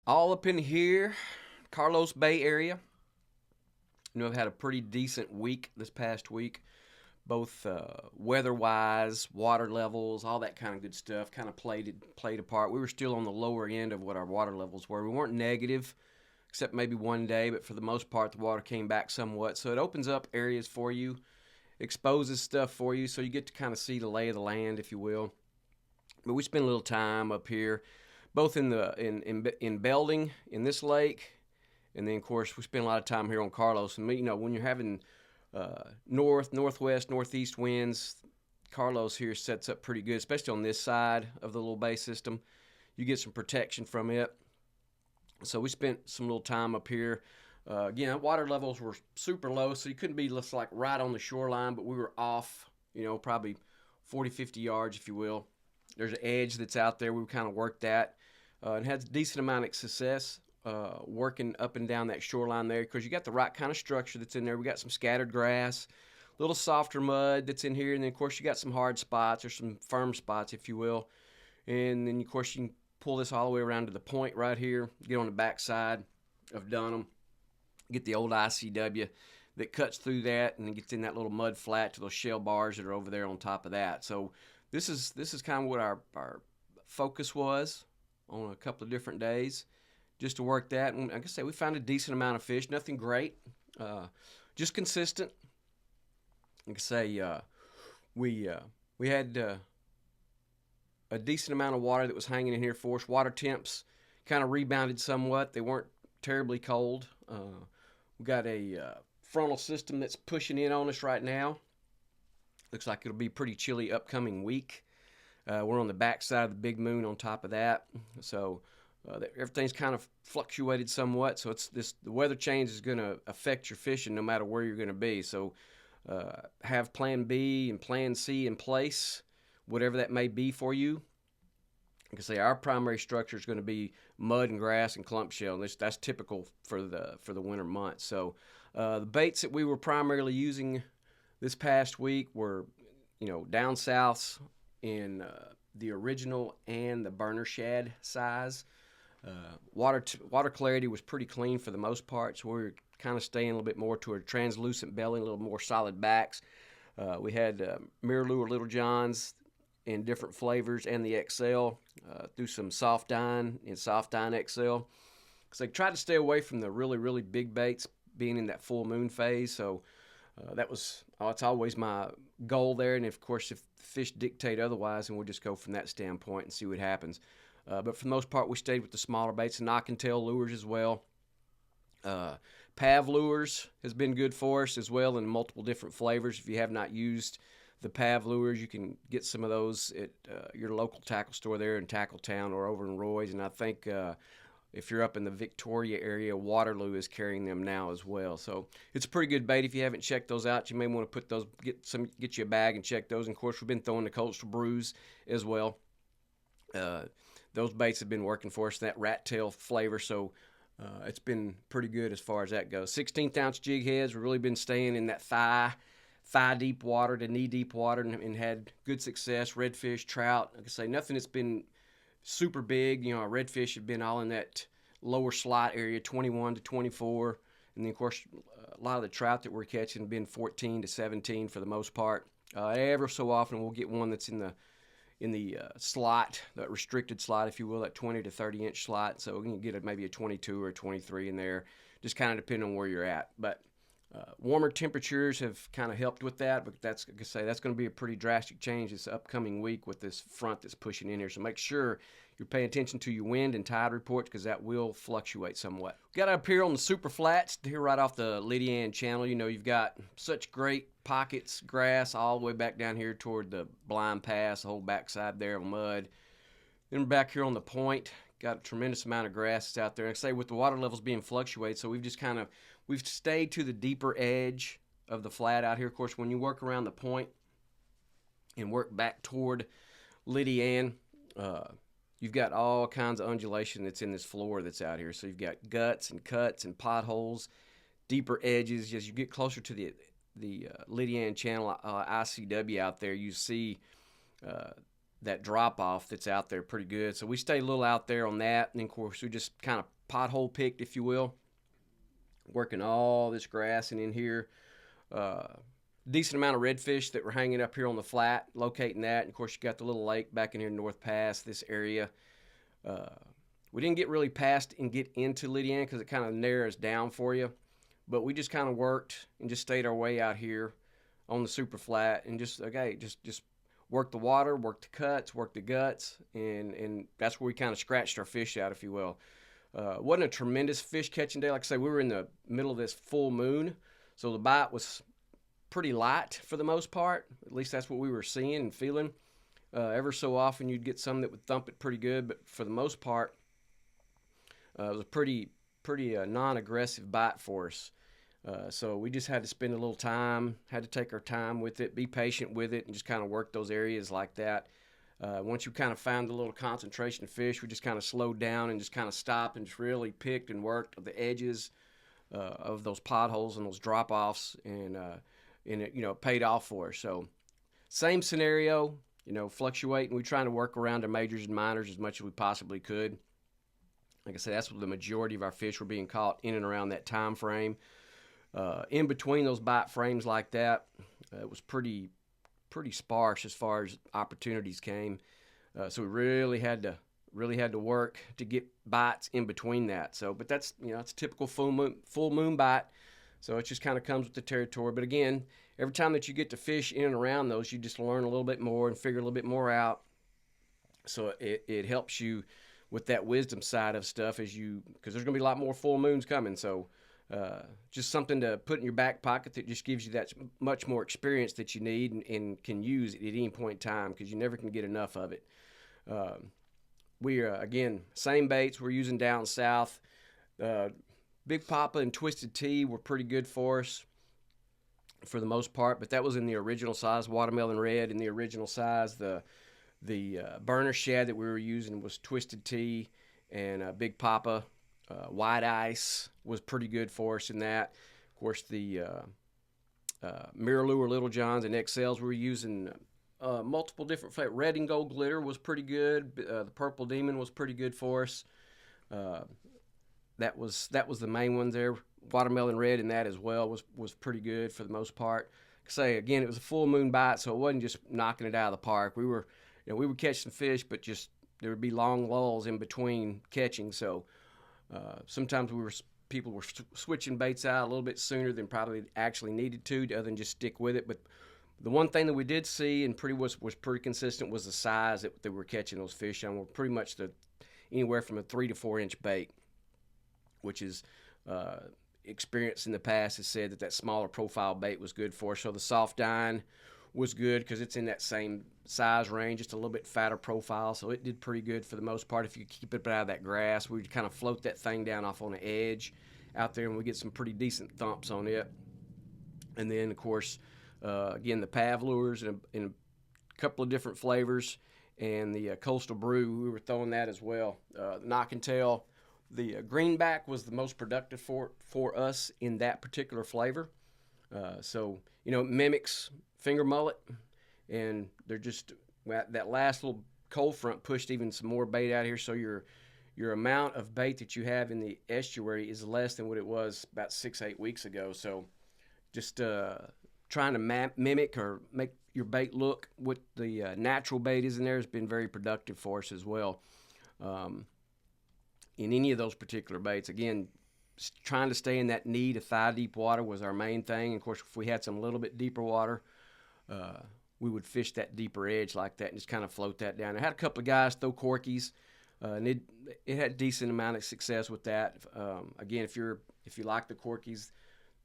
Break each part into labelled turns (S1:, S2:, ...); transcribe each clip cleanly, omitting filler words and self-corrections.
S1: All up in here, Carlos Bay area. I've had a pretty decent week this past week, both weather-wise, water levels, all that kind of good stuff. Kind of played a part. We were still on the lower end of what our water levels were. We weren't negative, except maybe one day, but for the most part, the water came back somewhat. So it opens up areas for you, exposes stuff for you, so you get to kind of see the lay of the land, if you will. But we spend a little time up here, both in Belding in this lake, and then of course we spend a lot of time here on Carlos. And when you're having northwest, northeast winds, Carlos here sets up pretty good, especially on this side of the little bay system. You get some protection from it. So we spent some little time up here. Again, water levels were super low, so you couldn't be just like right on the shoreline, but we were off, probably 40, 50 yards, if you will. There's an edge that's out there. We kind of worked that and had a decent amount of success working up and down that shoreline there because you got the right kind of structure that's in there. We got some scattered grass, a little softer mud that's in here, and then, of course, you got some hard spots or some firm spots, if you will. And then, of course, you can pull this all the way around to the point right here, get on the backside of Dunham, get the old ICW that cuts through that and then gets in that little mud flat to those shell bars that are over there on top of that. So this is kind of what our focus was on a couple of different days, just to work that. And like I say, we found a decent amount of fish, nothing great, just consistent. Like I say, we had a decent amount of water that was hanging in here for us. Water temps kind of rebounded somewhat. They weren't terribly cold. We got a frontal system that's pushing in on us right now. Looks like it'll be pretty chilly upcoming week. We're on the backside of the big moon on top of that. So everything's kind of fluctuated somewhat. So the weather change is going to affect your fishing no matter where you're going to be. So have plan B and plan C in place, whatever that may be for you. Like I say, our primary structure is going to be mud and grass and clump shell. And that's typical for the winter months. So the baits that we were primarily using this past week were, down south in the original and the burner shad size. Water clarity was pretty clean for the most part, so we were kind of staying a little bit more to a translucent belly, a little more solid backs. We had mirror lure Little Johns in different flavors and the XL through some soft dine in soft dine XL. Because they tried to stay away from the really, really big baits being in that full moon phase. So it's always my goal there. And of course, if the fish dictate otherwise, then we'll just go from that standpoint and see what happens. But for the most part, we stayed with the smaller baits and knock and tail lures as well. Pav lures has been good for us as well in multiple different flavors. If you have not used the Pav lures, you can get some of those at your local tackle store there in Tackletown or over in Roy's. And I think if you're up in the Victoria area, Waterloo is carrying them now as well. So it's a pretty good bait. If you haven't checked those out, you may want to get you a bag and check those. And of course, we've been throwing the coastal brews as well. Those baits have been working for us, that rat tail flavor. So it's been pretty good as far as that goes. 16th ounce jig heads. We've really been staying in that thigh deep water to knee deep water and had good success. Redfish, trout. Like I say, nothing that's been super big. Our redfish have been all in that lower slot area, 21 to 24. And then, of course, a lot of the trout that we're catching have been 14 to 17 for the most part. Every so often we'll get one that's in the slot, that restricted slot, if you will, that 20 to 30 inch slot. So we can get maybe a 22 or a 23 in there, just kind of depending on where you're at. But warmer temperatures have kind of helped with that, but that's going to be a pretty drastic change this upcoming week with this front that's pushing in here. So make sure you're paying attention to your wind and tide reports because that will fluctuate somewhat. We got up here on the super flats here right off the Lydia Ann Channel. You've got such great pockets, grass all the way back down here toward the Blind Pass, the whole backside there of mud. Then back here on the point, got a tremendous amount of grass that's out there. And I say with the water levels being fluctuated, so we've stayed to the deeper edge of the flat out here. Of course, when you work around the point and work back toward Lydia Ann, you've got all kinds of undulation that's in this floor that's out here. So you've got guts and cuts and potholes, deeper edges. As you get closer to the Lydia Ann Channel ICW out there, you see that drop-off that's out there pretty good. So we stay a little out there on that. And, of course, we just kind of pothole picked, if you will, working all this grass. And in here, decent amount of redfish that were hanging up here on the flat, locating that. And of course, you got the little lake back in here, North Pass, this area. We didn't get really past and get into Lydian because it kind of narrows down for you. But we just kind of worked and just stayed our way out here on the super flat and just work the water, work the cuts, work the guts, and that's where we kind of scratched our fish out, if you will. Wasn't a tremendous fish catching day. Like I say, we were in the middle of this full moon, so the bite was pretty light for the most part. At least that's what we were seeing and feeling. Ever so often you'd get some that would thump it pretty good, but for the most part, it was a pretty non-aggressive bite for us. So we just had to spend a little time, had to take our time with it, be patient with it, and just kind of work those areas like that. Once you kind of found a little concentration of fish, we just kind of slowed down and just kind of stopped and just really picked and worked the edges of those potholes and those drop-offs, and it, paid off for us. So same scenario, fluctuating. We're trying to work around the majors and minors as much as we possibly could. Like I said, that's what the majority of our fish were being caught in and around that time frame. In between those bite frames like that, it was pretty sparse as far as opportunities came. So we really had to work to get bites in between that. So, but that's it's a typical full moon bite. So it just kind of comes with the territory. But again, every time that you get to fish in and around those, you just learn a little bit more and figure a little bit more out. So it helps you with that wisdom side of stuff because there's going to be a lot more full moons coming. So just something to put in your back pocket that just gives you that much more experience that you need and can use at any point in time, because you never can get enough of it. We are, again, same baits we're using down south. Big Papa and Twisted Tea were pretty good for us for the most part, but that was in the original size, watermelon red in the original size. The burner shad that we were using was Twisted Tea, and Big Papa. White ice was pretty good for us in that. Of course, the Mirror Lure Little Johns and XLs, we were using multiple different flavors. Red and Gold Glitter was pretty good. The Purple Demon was pretty good for us. That was the main one there. Watermelon Red in that as well was pretty good for the most part. Say again, it was a full moon bite, so it wasn't just knocking it out of the park. We would catch some fish, but just there would be long lulls in between catching. So sometimes people were switching baits out a little bit sooner than probably actually needed to, other than just stick with it. But the one thing that we did see and was pretty consistent was the size that we were catching those fish on. Were pretty much anywhere from a 3 to 4 inch bait, which is experience in the past has said that smaller profile bait was good for us. So the soft dine was good because it's in that same size range, just a little bit fatter profile, so it did pretty good for the most part. If you keep it out of that grass, we'd kind of float that thing down off on the edge out there, and we get some pretty decent thumps on it. And then, of course, again, the Pav lures in a couple of different flavors, and the Coastal Brew, we were throwing that as well. Knock and Tail, the greenback was the most productive for us in that particular flavor. So, it mimics finger mullet, and they're just that last little cold front pushed even some more bait out here, so your amount of bait that you have in the estuary is less than what it was about 6-8 weeks ago. So just trying to mimic or make your bait look what the natural bait is in there has been very productive for us as well. In any of those particular baits, again, trying to stay in that knee to thigh deep water was our main thing. Of course, if we had some little bit deeper water, we would fish that deeper edge like that and just kind of float that down. I had a couple of guys throw corkies, and it had a decent amount of success with that. Again, if you like the corkies,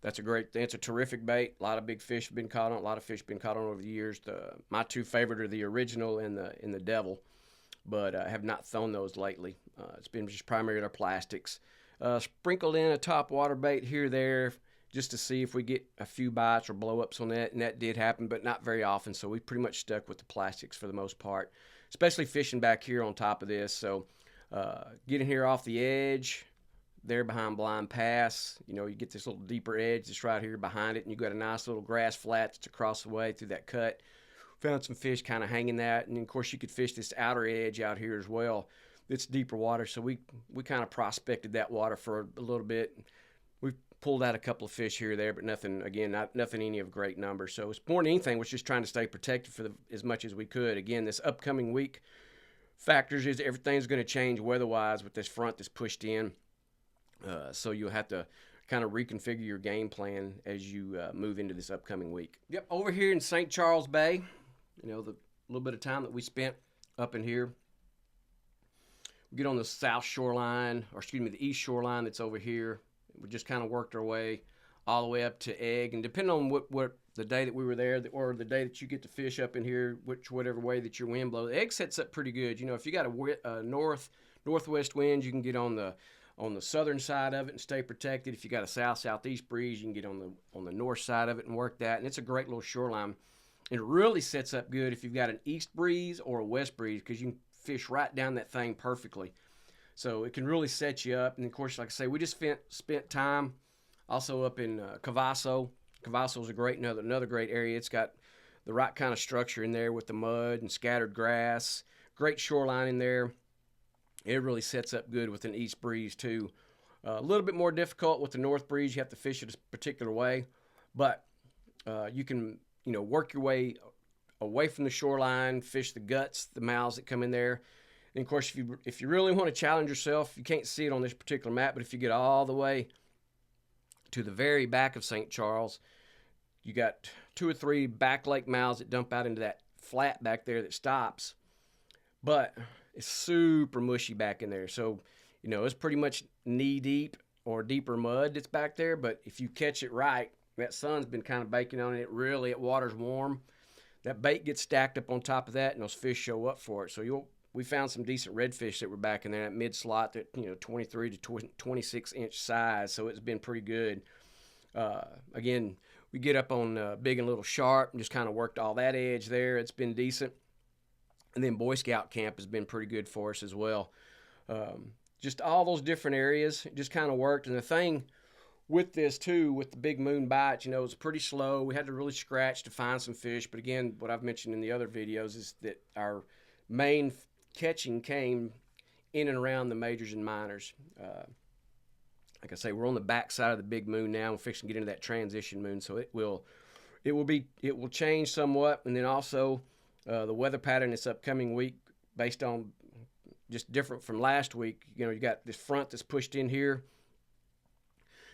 S1: that's a terrific bait. A lot of big fish have been caught on. A lot of fish have been caught on over the years. My two favorite are the original and the Devil, but I have not thrown those lately. It's been just primarily our plastics. Sprinkled in a top water bait here or there just to see if we get a few bites or blow-ups on that, and that did happen, but not very often, so we pretty much stuck with the plastics for the most part, especially fishing back here on top of this. So getting here off the edge, there behind Blind Pass, you get this little deeper edge that's right here behind it, and you got a nice little grass flat that's across the way through that cut. Found some fish kind of hanging that, and of course you could fish this outer edge out here as well. it's deeper water. So we kind of prospected that water for a little bit. We pulled out a couple of fish here or there, but nothing, again, nothing any of great numbers. So it's more than anything, was just trying to stay protected for as much as we could. Again, this upcoming week factors is everything's going to change weather-wise with this front that's pushed in. So you'll have to kind of reconfigure your game plan as you move into this upcoming week. Yep, over here in St. Charles Bay, the little bit of time that we spent up in here, we get on the south shoreline, or excuse me, the east shoreline that's over here. We just kind of worked our way all the way up to Egg, and depending on what the day that we were there, or the day that you get to fish up in here, whatever way that your wind blows, Egg sets up pretty good. If you got a northwest wind, you can get on the southern side of it and stay protected. If you got a southeast breeze, you can get on the north side of it and work that. And it's a great little shoreline. And it really sets up good if you've got an east breeze or a west breeze, because you can fish right down that thing perfectly. So it can really set you up. And of course, like I say, we just spent time also up in Cavasso. Cavasso is another great area. It's got the right kind of structure in there with the mud and scattered grass. Great shoreline in there. It really sets up good with an east breeze too. A little bit more difficult with the north breeze. You have to fish it a particular way, but you can work your way away from the shoreline, fish the guts, the mouths that come in there. And of course, if you really want to challenge yourself, you can't see it on this particular map, but if you get all the way to the very back of St. Charles, you got 2 or 3 back lake mouths that dump out into that flat back there that stops, but it's super mushy back in there. So, it's pretty much knee deep or deeper mud that's back there. But if you catch it right, that sun's been kind of baking on it. It water's warm. That bait gets stacked up on top of that, and those fish show up for it. So we found some decent redfish that were back in there, that mid slot, that 23 to 26 inch size. So it's been pretty good. Again, we get up on Big and Little Sharp and just kind of worked all that edge there. It's been decent. And then Boy Scout Camp has been pretty good for us as well. Just all those different areas just kind of worked. And the thing with this too, with the big moon bites, it was pretty slow. We had to really scratch to find some fish. But again, what I've mentioned in the other videos is that our main catching came in and around the majors and minors. Like I say, we're on the back side of the big moon now. We're fixing to get into that transition moon, so it will change somewhat. And then also the weather pattern this upcoming week, based on just different from last week. You got this front that's pushed in here.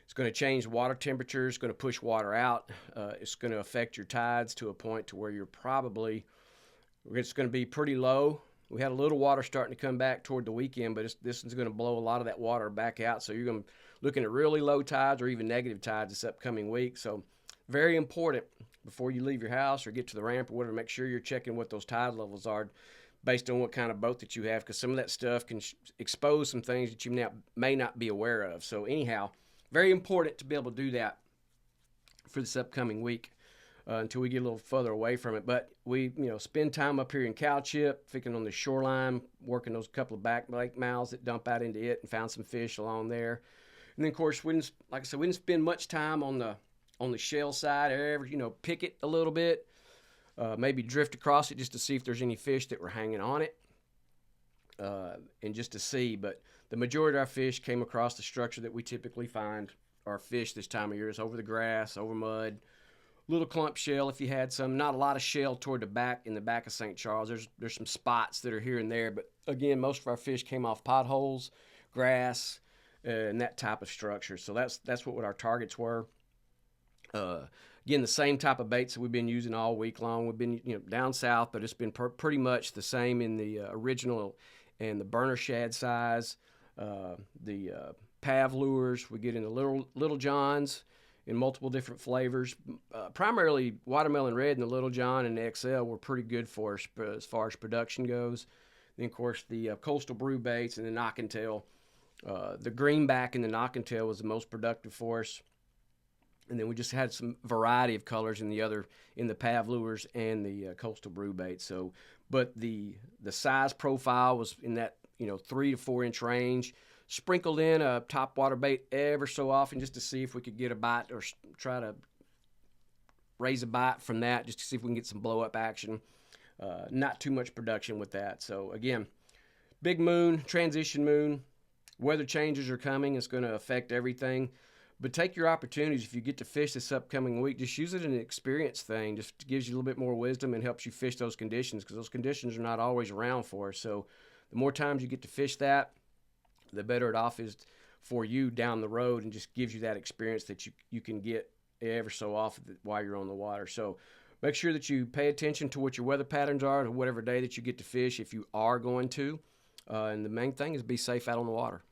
S1: It's going to change water temperature. It's going to push water out. It's going to affect your tides to a point to where it's going to be pretty low. We had a little water starting to come back toward the weekend, but this is going to blow a lot of that water back out. So you're going to be looking at really low tides or even negative tides this upcoming week. So very important, before you leave your house or get to the ramp or whatever, make sure you're checking what those tide levels are based on what kind of boat that you have, because some of that stuff can expose some things that you may not be aware of. So anyhow, very important to be able to do that for this upcoming week until we get a little further away from it. But we spend time up here in Cow Chip, fishing on the shoreline, working those couple of back lake mouths that dump out into it, and found some fish along there. And then of course, we didn't spend much time on the shell side. Pick it a little bit, maybe drift across it just to see if there's any fish that were hanging on it, and just to see. But the majority of our fish came across the structure that we typically find our fish this time of year. It's over the grass, over mud, little clump shell if you had some. Not a lot of shell toward the back, in the back of St. Charles. There's some spots that are here and there, but again, most of our fish came off potholes, grass, and that type of structure. So that's what our targets were. Again, the same type of baits that we've been using all week long. We've been down south, but it's been pretty much the same in the original and the burner shad size. The Pav lures, we get in the Little Johns in multiple different flavors. Primarily watermelon red and the Little John and the XL were pretty good for us as far as production goes. Then, of course, the coastal brew baits and the knock and tail. The greenback and the knock and tail was the most productive for us. And then we just had some variety of colors in the Pav lures and the coastal brew bait. So, but the size profile was in that 3 to 4 inch range. Sprinkled in a top water bait ever so often just to see if we could get a bite or try to raise a bite from that, just to see if we can get some blow up action. Not too much production with that. So again, big moon, transition moon, weather changes are coming. It's going to affect everything. But take your opportunities. If you get to fish this upcoming week, just use it as an experience thing. Just gives you a little bit more wisdom and helps you fish those conditions, because those conditions are not always around for us. So the more times you get to fish that, the better it off is for you down the road, and just gives you that experience that you can get ever so often while you're on the water. So make sure that you pay attention to what your weather patterns are, to whatever day that you get to fish if you are going to. And the main thing is be safe out on the water.